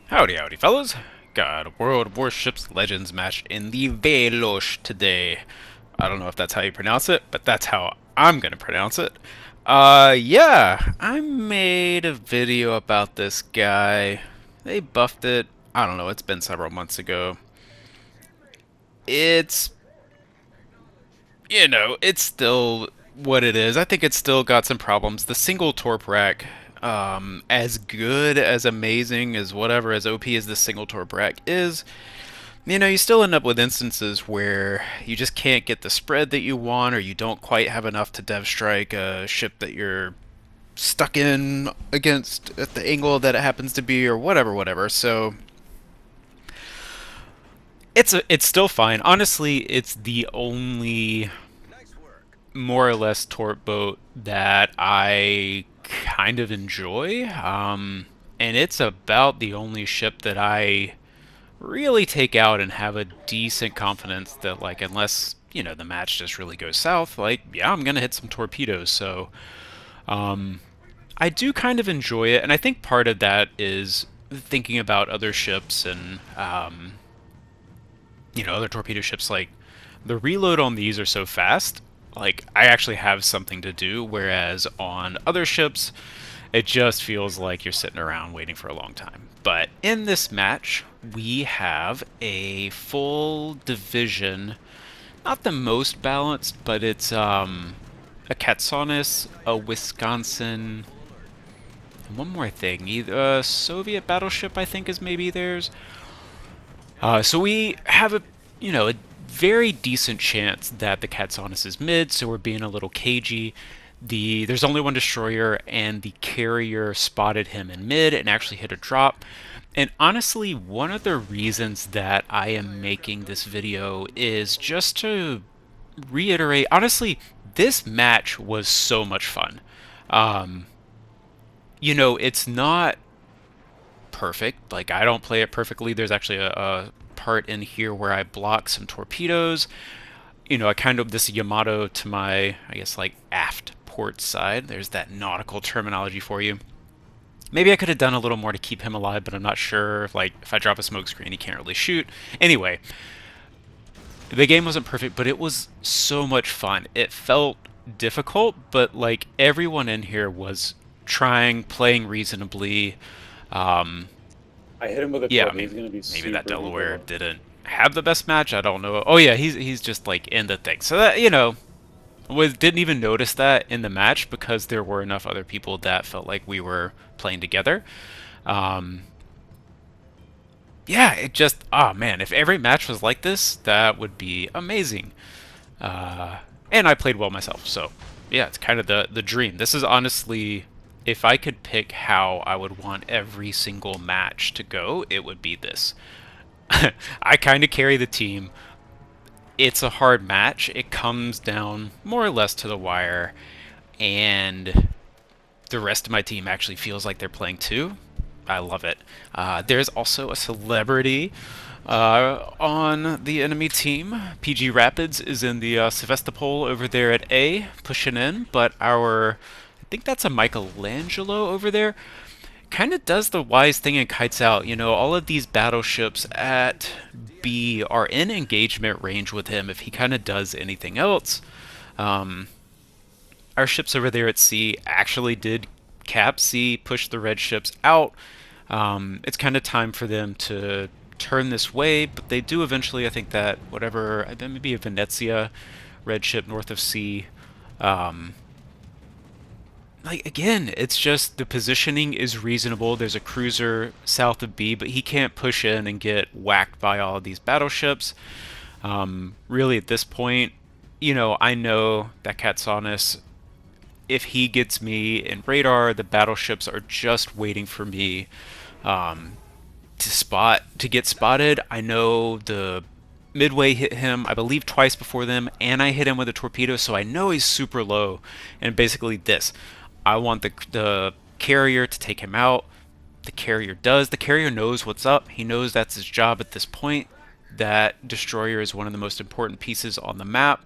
Howdy, howdy, fellas. Got a World of Warships Legends match in the Velos today. I don't know if that's how you pronounce it, but that's how I'm gonna pronounce it. Yeah, I made a video about this guy. They buffed it. I don't know, it's been several months ago. It's, it's still what it is. I think it's still got some problems. The single torp rack, as good, as amazing, as whatever, as OP as the single torp rack is, you still end up with instances where you just can't get the spread that you want, or you don't quite have enough to dev strike a ship that you're stuck in against at the angle that it happens to be, or whatever. So it's still fine. Honestly, it's the only more or less torp boat that I kind of enjoy. And it's about the only ship that I really take out and have a decent confidence that, like, unless the match just really goes south, like, yeah, I'm gonna hit some torpedoes. So I do kind of enjoy it, and I think part of that is thinking about other ships and other torpedo ships. Like, the reload on these are so fast, like, I actually have something to do, whereas on other ships it just feels like you're sitting around waiting for a long time. But in this match, we have a full division. Not the most balanced, but it's a Katsonis, a Wisconsin, and one more thing. Either a Soviet battleship, I think, is maybe theirs. So we have a very decent chance that the Katsonis is mid, so we're being a little cagey. There's only one destroyer, and the carrier spotted him in mid and actually hit a drop. And honestly, one of the reasons that I am making this video is just to reiterate. Honestly, this match was so much fun. Um, it's not perfect. Like, I don't play it perfectly. There's actually a part in here where I block some torpedoes. I kind of this Yamato to my, I guess, like, aft port side. There's that nautical terminology for you. Maybe I could have done a little more to keep him alive, but I'm not sure. If I drop a smoke screen, he can't really shoot. Anyway, the game wasn't perfect, but it was so much fun. It felt difficult, but, like, everyone in here was trying, playing reasonably. Um, I hit him with a yeah, I torp. He's mean, gonna be maybe that super Delaware eco. didn't have the best match. I don't know. Oh yeah, he's just, like, in the thing. So that, didn't even notice that in the match because there were enough other people that felt like we were playing together. Um, yeah, it just, oh man, if every match was like this, that would be amazing. Uh, and I played well myself, so yeah, it's kind of the dream. This is honestly, if I could pick how I would want every single match to go, it would be this. I kind of carry the team. It's a hard match. It comes down more or less to the wire, and the rest of my team actually feels like they're playing too. I love it. There's also a celebrity on the enemy team. PG Rapids is in the Sevastopol over there at A, pushing in, but I think that's a Michelangelo over there, kind of does the wise thing and kites out. All of these battleships at B are in engagement range with him if he kind of does anything else. Um, our ships over there at C actually did cap C, push the red ships out. It's kind of time for them to turn this way, but they do eventually. I think that whatever, maybe a Venezia red ship north of C. Um, like, again, it's just the positioning is reasonable. There's a cruiser south of B, but he can't push in and get whacked by all of these battleships. Really, at this point, I know that Katsanis, if he gets me in radar, the battleships are just waiting for me um, to get spotted. I know the Midway hit him, I believe, twice before them, and I hit him with a torpedo, so I know he's super low. And basically, this, I want the carrier to take him out. The carrier does. The carrier knows what's up. He knows that's his job at this point. That destroyer is one of the most important pieces on the map.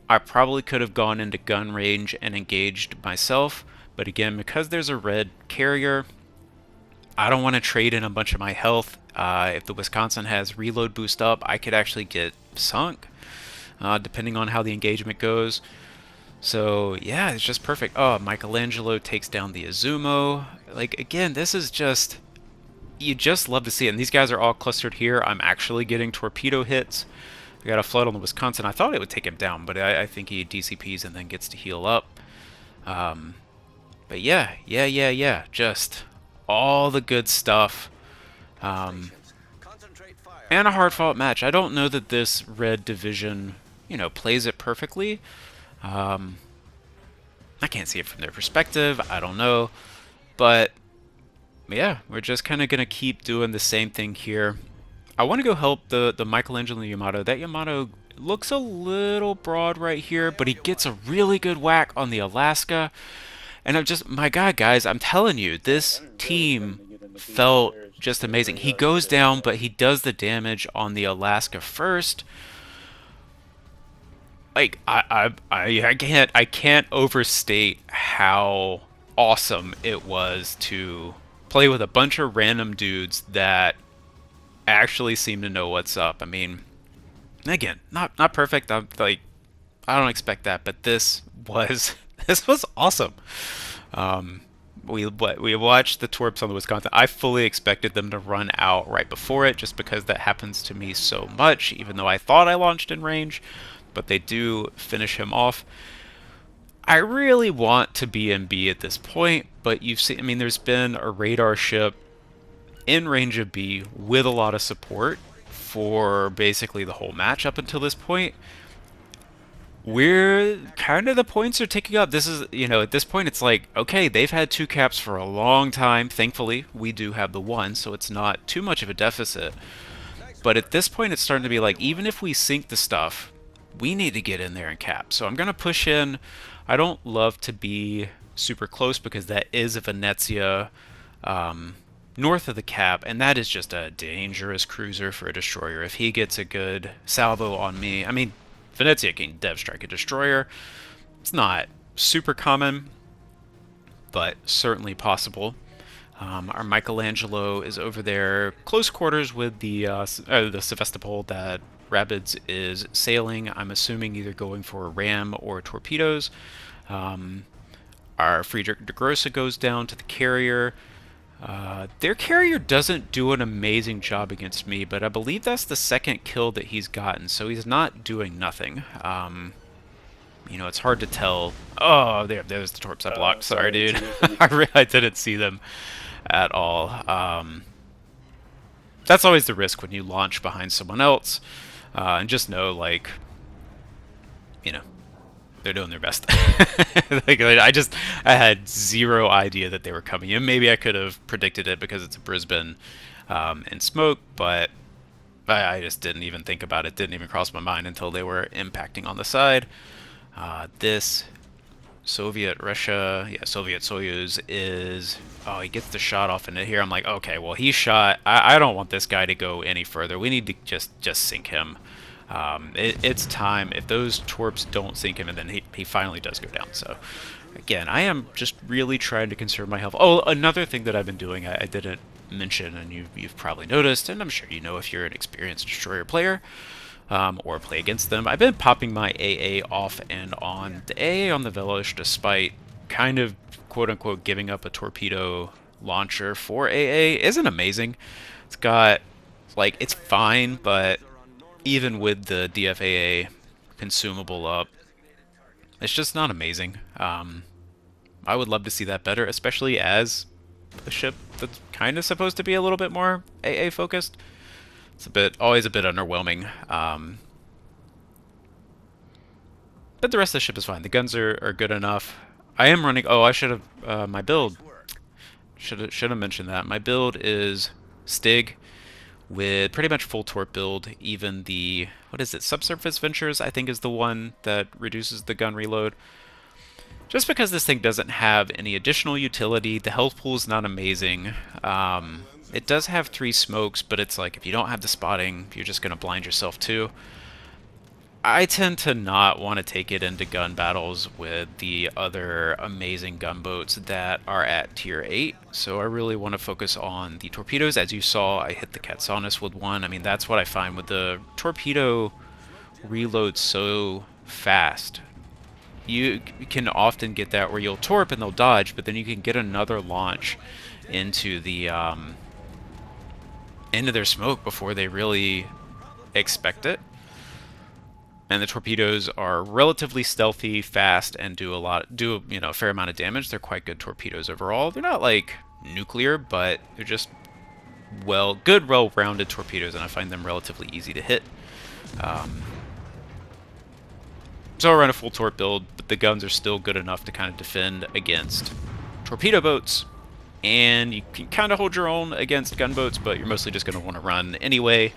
I probably could have gone into gun range and engaged myself, but again, because there's a red carrier, I don't want to trade in a bunch of my health. If the Wisconsin has reload boost up, I could actually get sunk, depending on how the engagement goes. So yeah, it's just perfect. Oh, Michelangelo takes down the Azumo. Like again, this is just, you just love to see it. And these guys are all clustered here. I'm actually getting torpedo hits. I got a flood on the Wisconsin. I thought it would take him down, but I think he DCPs and then gets to heal up. Um, but yeah. Just all the good stuff. Um, and a hard-fought match. I don't know that this red division, plays it perfectly. Um, I can't see it from their perspective. I don't know. But yeah, we're just kind of going to keep doing the same thing here. I want to go help the Michelangelo Yamato. That Yamato looks a little broad right here, but he gets a really good whack on the Alaska. And I'm just, my God, guys, I'm telling you, this team felt just amazing. He goes down, but he does the damage on the Alaska first. Like, I can't overstate how awesome it was to play with a bunch of random dudes that actually seem to know what's up. I mean, again, not perfect. I'm like, I don't expect that, but this was this was awesome. Um, we watched the Torps on the Wisconsin. I fully expected them to run out right before it, just because that happens to me so much. Even though I thought I launched in range, but they do finish him off. I really want to be in B at this point, but you've seen. I mean, there's been a radar ship in range of B with a lot of support for basically the whole match up until this point. We're kind of, the points are ticking up. This is, at this point it's like, okay, they've had 2 caps for a long time. Thankfully, we do have the 1, so it's not too much of a deficit. But at this point, it's starting to be like, even if we sink the stuff, we need to get in there and cap. So I'm going to push in. I don't love to be super close because that is a Venezia north of the cap, and that is just a dangerous cruiser for a destroyer. If he gets a good salvo on me, I mean, Venezia can dev strike a destroyer. It's not super common, but certainly possible. Our Michelangelo is over there, close quarters with the Sevastopol that Rapids is sailing. I'm assuming either going for a ram or torpedoes. Our Friedrich de Grosse goes down to the carrier. Their carrier doesn't do an amazing job against me, but I believe that's the second kill that he's gotten, so he's not doing nothing. It's hard to tell. Oh, there's the torps I blocked. Sorry, dude. I didn't see them at all. That's always the risk when you launch behind someone else. And just know, like, they're doing their best. Like, I had zero idea that they were coming in. Maybe I could have predicted it because it's a Brisbane and smoke, but I just didn't even think about it. Didn't even cross my mind until they were impacting on the side. This Soviet Soyuz is, oh, he gets the shot off into here. I'm like, okay, well, he shot. I don't want this guy to go any further. We need to just sink him. It's time. If those torps don't sink him, and then he finally does go down. So again, I am just really trying to conserve my health. Oh, another thing that I've been doing, I didn't mention, and you've probably noticed, and I'm sure you know if you're an experienced destroyer player, or play against them. I've been popping my AA off and on. The AA on the Velos, despite kind of quote-unquote giving up a torpedo launcher for AA, isn't amazing. It's got, like, it's fine, but even with the DFAA consumable up, it's just not amazing. I would love to see that better, especially as a ship that's kind of supposed to be a little bit more AA focused. It's always a bit underwhelming. But the rest of the ship is fine. The guns are good enough. I am running. Oh, I should have my build. Should have mentioned that. My build is Stig with pretty much full torp build. Even the, what is it? Subsurface Ventures, I think, is the one that reduces the gun reload. Just because this thing doesn't have any additional utility, the health pool is not amazing. It does have 3 smokes, but it's like if you don't have the spotting, you're just going to blind yourself too. I tend to not want to take it into gun battles with the other amazing gunboats that are at tier 8. So I really want to focus on the torpedoes. As you saw, I hit the Katsanis with one. I mean, that's what I find with the torpedo reload so fast. You can often get that where you'll torp and they'll dodge, but then you can get another launch into the into their smoke before they really expect it. And the torpedoes are relatively stealthy, fast, and do a fair amount of damage. They're quite good torpedoes overall. They're not like nuclear, but they're just good, well-rounded torpedoes, and I find them relatively easy to hit. So I run a full torp build, but the guns are still good enough to kind of defend against torpedo boats, and you can kind of hold your own against gunboats, but you're mostly just going to want to run anyway.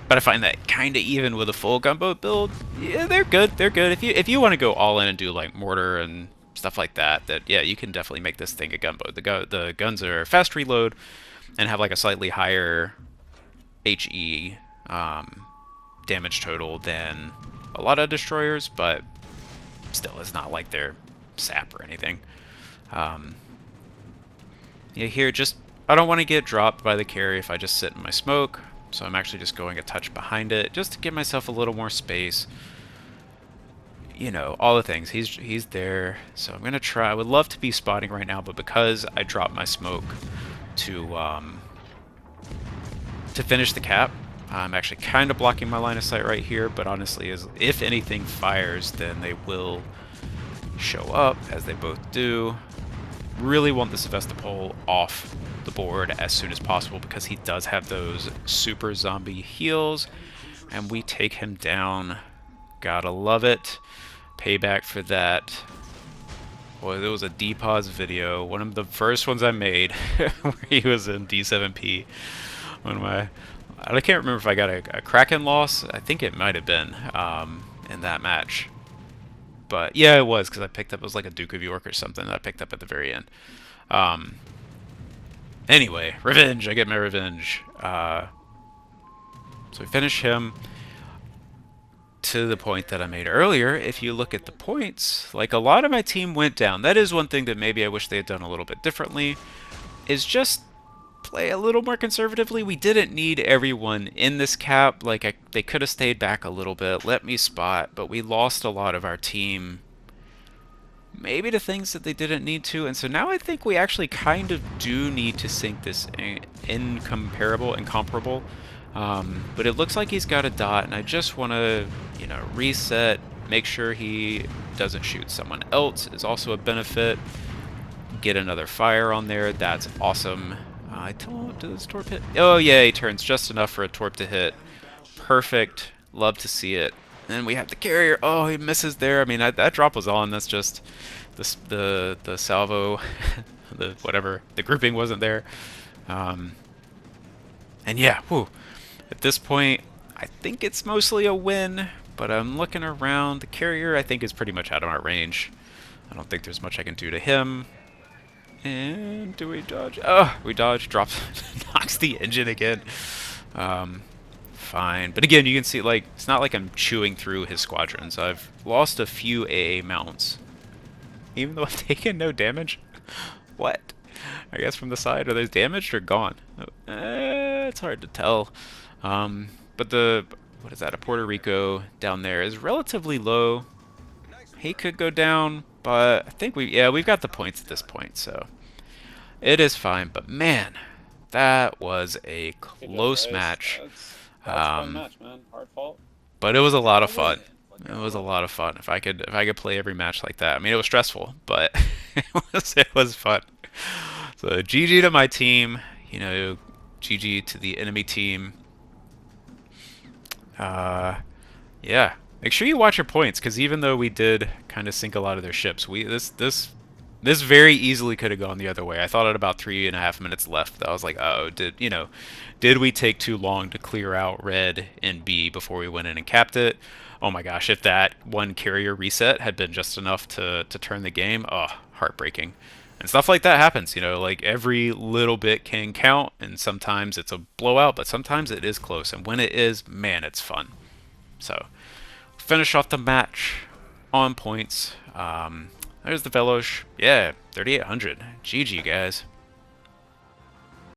But I find that kind of even with a full gunboat build, yeah, they're good. They're good. If you want to go all in and do like mortar and stuff like that, yeah, you can definitely make this thing a gunboat. The guns are fast reload and have like a slightly higher HE damage total than a lot of destroyers, but still, it's not like they're sap or anything. Yeah, here, I don't want to get dropped by the carry if I just sit in my smoke, so I'm actually just going a touch behind it, just to give myself a little more space. You know, all the things. He's there, so I'm gonna try. I would love to be spotting right now, but because I dropped my smoke to finish the cap, I'm actually kind of blocking my line of sight right here. But honestly, if anything fires, then they will show up, as they both do. Really want the Sevastopol off the board as soon as possible because he does have those super zombie heals, and we take him down. Gotta love it. Payback for that. Boy, there was a D-pause video, one of the first ones I made, where he was in D7P. I can't remember if I got a Kraken loss. I think it might have been in that match. But yeah, it was, because it was like a Duke of York or something that I picked up at the very end. Anyway, revenge. I get my revenge. So we finish him. To the point that I made earlier, if you look at the points, like a lot of my team went down. That is one thing that maybe I wish they had done a little bit differently, is just play a little more conservatively. We didn't need everyone in this cap. Like, they could have stayed back a little bit, let me spot, but we lost a lot of our team maybe to things that they didn't need to, and so now I think we actually kind of do need to sync this incomparable. But it looks like he's got a dot, and I just want to, reset, make sure he doesn't shoot someone else is also a benefit. Get another fire on there, that's awesome. I don't, does torp hit? Oh yeah, he turns just enough for a torp to hit. Perfect, love to see it. And then we have the carrier, oh, he misses there. I mean, that drop was on, that's just the salvo, the grouping wasn't there. And yeah, whew. At this point, I think it's mostly a win, but I'm looking around. The carrier, I think, is pretty much out of our range. I don't think there's much I can do to him. And do we dodge? Oh, we dodge, drops, knocks the engine again. Fine. But again, you can see, like, it's not like I'm chewing through his squadrons. I've lost a few AA mounts, even though I've taken no damage. What? I guess from the side, are those damaged or gone? It's hard to tell. But what is that, a Puerto Rico down there is relatively low. He could go down, but I think we've got the points at this point, so it is fine. But man, that was a close match. That's a fun match, man. Hard fault. But it was a lot of fun. It was a lot of fun. If I could play every match like that. I mean, it was stressful, but it was fun. So GG to my team, GG to the enemy team. Yeah. Make sure you watch your points, because even though we did kind of sink a lot of their ships, this very easily could have gone the other way. I thought at about 3.5 minutes left, I was like, oh, did we take too long to clear out red and B before we went in and capped it? Oh my gosh, if that one carrier reset had been just enough to turn the game, oh, heartbreaking. And stuff like that happens, like every little bit can count, and sometimes it's a blowout, but sometimes it is close, and when it is, man, it's fun. So, finish off the match on points. There's the Velos. Yeah, 3,800. GG, guys.